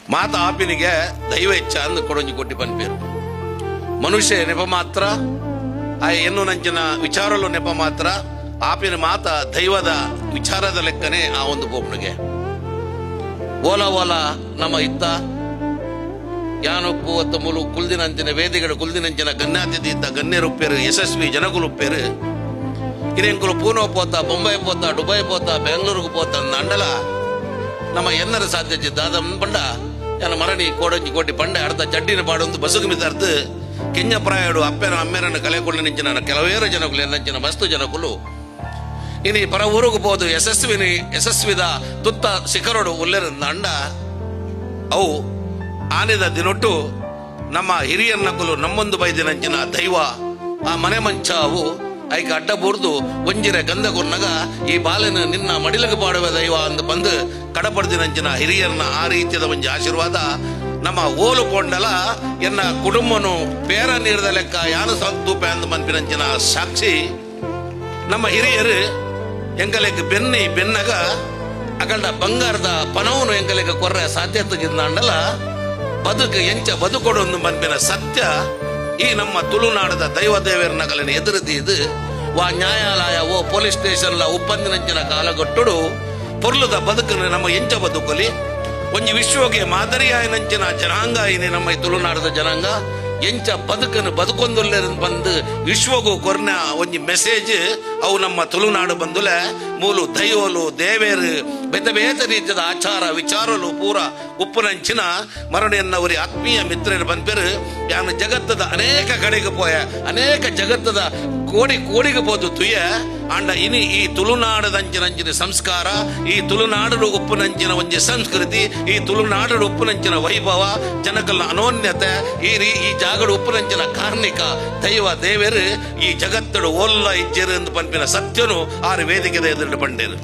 ಮಾತ ಆಪಿನಿಗೆ ದೈವ ಇಚ್ಛ ಅಂದು ಕೊಡೊಂಜಿ ಕೊಟ್ಟಿ ಪನ್ಪೇರು. ಮನುಷ್ಯ ನೆಪ ಮಾತ್ರ ಆ ಎನ್ನು ನಂಚಿನ ವಿಚಾರಲು ನೆಪ ಮಾತ್ರ ಆಪಿನ ಮಾತ ದೈವದ ವಿಚಾರದ ಲೆಕ್ಕನೆ ಆ ಒಂದು ಗೋಪನಿಗೆ ಓಲ ಓಲ ನಮ್ಮ ಇತ್ತ ಯಾನೊಪ್ಪು ಒತ್ತ ಮುಲು ಕುಲ್ದಿನಂಚಿನ ವೇದಿಗಳು ಕುಲ್ದಿನಂಚಿನ ಗಣ್ಯಾತಿಥಿ ಇದ್ದ ಗಣ್ಯರುಪ್ಪೇರು ಯಶಸ್ವಿ ಜನಗುಲುಪ್ಪೇರು ಕಿರೆಂಕುಲು ಪೂನೋ ಪೋತ ಬೊಂಬೈ ಪೋತ ಡುಬೈ ಪೋತ ಬೆಂಗಳೂರಿಗೆ ಪೋತ ಅಂಡಲ ನಮ್ಮ ಎನ್ನರ ಸಾಧ್ಯತೆ ದಾದ ಪಂಡ ಯಾನ ಮರಣಿ ಕೋಡಂಜಿ ಕೋಟಿ ಪಂಡ ಅರ್ಧ ಚಡ್ಡಿನ ಪಾಡೊಂದು ಬಸುಕು ಮಿತಾರ್ದು ಕೆಂಜ ಪ್ರಾಯಡು ಅಪ್ಪೆನ ಅಮ್ಮೆರನ್ನು ಕಲೆಕೊಂಡು ನಿಂಚಿನ ಕೆಲವೇರು ಜನಗಳು ಎನ್ನಂಚಿನ ಮಸ್ತು ಜನಕುಲು ಇನಿ ಪರ ಊರಿಗೆ ಹೋದು ಯಶಸ್ವಿದ ತುತ್ತ ಶಿಖರೋಡು ಉಲ್ಲೆರಂದ ಅಂಡ ಅವು ಆನೆದ ದಿನೊಟ್ಟು ನಮ್ಮ ಹಿರಿಯನ್ನಕುಲು ನಮ್ಮೊಂದು ಬೈದಿನಂಚಿನ ದೈವ ಆ ಮನೆ ಮಂಚ ಅವು ಐಕ ಅಡ್ಡ ಬೂರ್ದು ಒಂಜಿರೆ ಗಂಧ ಕೊರ್ನಗ ಈ ಬಾಲೆನ ನಿನ್ನ ಮಡಿಲಗ ಪಾಡುವ ದೈವ ಅಂದು ಬಂದು ಕಡಪಡ್ದಿನಂಚಿನ ಹಿರಿಯರ್ನ ಆ ರೀತಿಯದ ಒಂಜಿ ಆಶೀರ್ವಾದ ನಮ್ಮ ಓಲು ಕೊಂಡಲ ಎನ್ನ ಕುಟುಂಬನು ಪೇರ ನೀಡಿದ ಲೆಕ್ಕ ಯಾನು ತೂಪೆ ಅಂದು ಮನ್ಪಿನಂಚಿನ ಸಾಕ್ಷಿ ನಮ್ಮ ಹಿರಿಯರು ಎಂಗಲೆಗ್ ಬೆನ್ನಗ ಅಗಂಡ ಬಂಗಾರದ ಪನವನು ಎಂಗಲೆಗ್ ಕೊರ್ರೆ ಸಾಧ್ಯತೆಗಿಂದ ಅಂಡಲ ಬದುಕು ಎಂಚ ಬದುಕೊಡೊಂದು ಮನ್ಪಿನ ಸತ್ಯ ಈ ನಮ್ಮ ತುಳುನಾಡದ ದೈವ ದೇವರ ಕಲೆನ ಎದುರುದಿದು ವಾ ನ್ಯಾಯಾಲಯ ಓ ಪೊಲೀಸ್ ಸ್ಟೇಷನ್ಲ ಉಪ್ಪಂದಿನಂಚಿನ ಕಾಲಗೊಟ್ಟುಡು ಪೊರ್ಲುದ ಬದುಕನ್ನು ನಮ್ಮ ಎಂಚ ಬದುಕಲಿ ಒಂಜಿ ವಿಶ್ವಗೆ ಮಾದರಿಯಾಯನಂಚಿನ ಜನಾಂಗ ಇನಿ ನಮ್ಮ ಈ ತುಳುನಾಡದ ಜನಾಂಗ ಎಂಚ ಬದುಕನ್ನು ಬದುಕೊಂದುಲ್ಲೆ ಬಂದು ವಿಶ್ವಗೂ ಕೊರ್ನ ಒಂಜಿ ಮೆಸೇಜ್ ಅವು ನಮ್ಮ ತುಳುನಾಡು ಬಂದುಲೆ ಮೂಲು ದೈವಲು ದೇವೇರು ಬೇತೆ ಬೇತೆ ರೀತಿಯ ಆಚಾರ ವಿಚಾರಲು ಪೂರ ಉಪ್ಪುನಂಚಿನ ಮರಣಿಯನ್ನವರಿ ಆತ್ಮೀಯ ಮಿತ್ರರು ಬಂದ್ಪೇರು ಯಾನು ಜಗತ್ತದ ಅನೇಕ ಕಡೆಗೆ ಪೋಯ ಅನೇಕ ಜಗತ್ತದ ಕೋಡಿಗೆ ಪೋದು ತುಯ್ಯ ಅಂಡ ಇನಿ ಈ ತುಳುನಾಡದಂಚಿನಂಚಿನ ಸಂಸ್ಕಾರ ಈ ತುಳುನಾಡು ಉಪ್ಪುನಂಚಿನ ಒಂಜಿ ಸಂಸ್ಕೃತಿ ಈ ತುಳುನಾಡು ಉಪ್ಪುನಂಚಿನ ವೈಭವ ಜನಕಲ್ನ ಅನೋನ್ಯತೆ ಈ ಜಾಗಡು ಉಪ್ಪುನಂಚಿನ ಕಾರ್ಣಿಕ ದೈವ ದೇವರು ಈ ಜಗತ್ತಡು ಓಲ್ಲ ಇಜ್ಜೆರು ಎಂದು ಪಂಪಿನ ಸತ್ಯನು ಆರು ವೇದಿಕೆದ ಎದುರು ಬಂಡೇರು.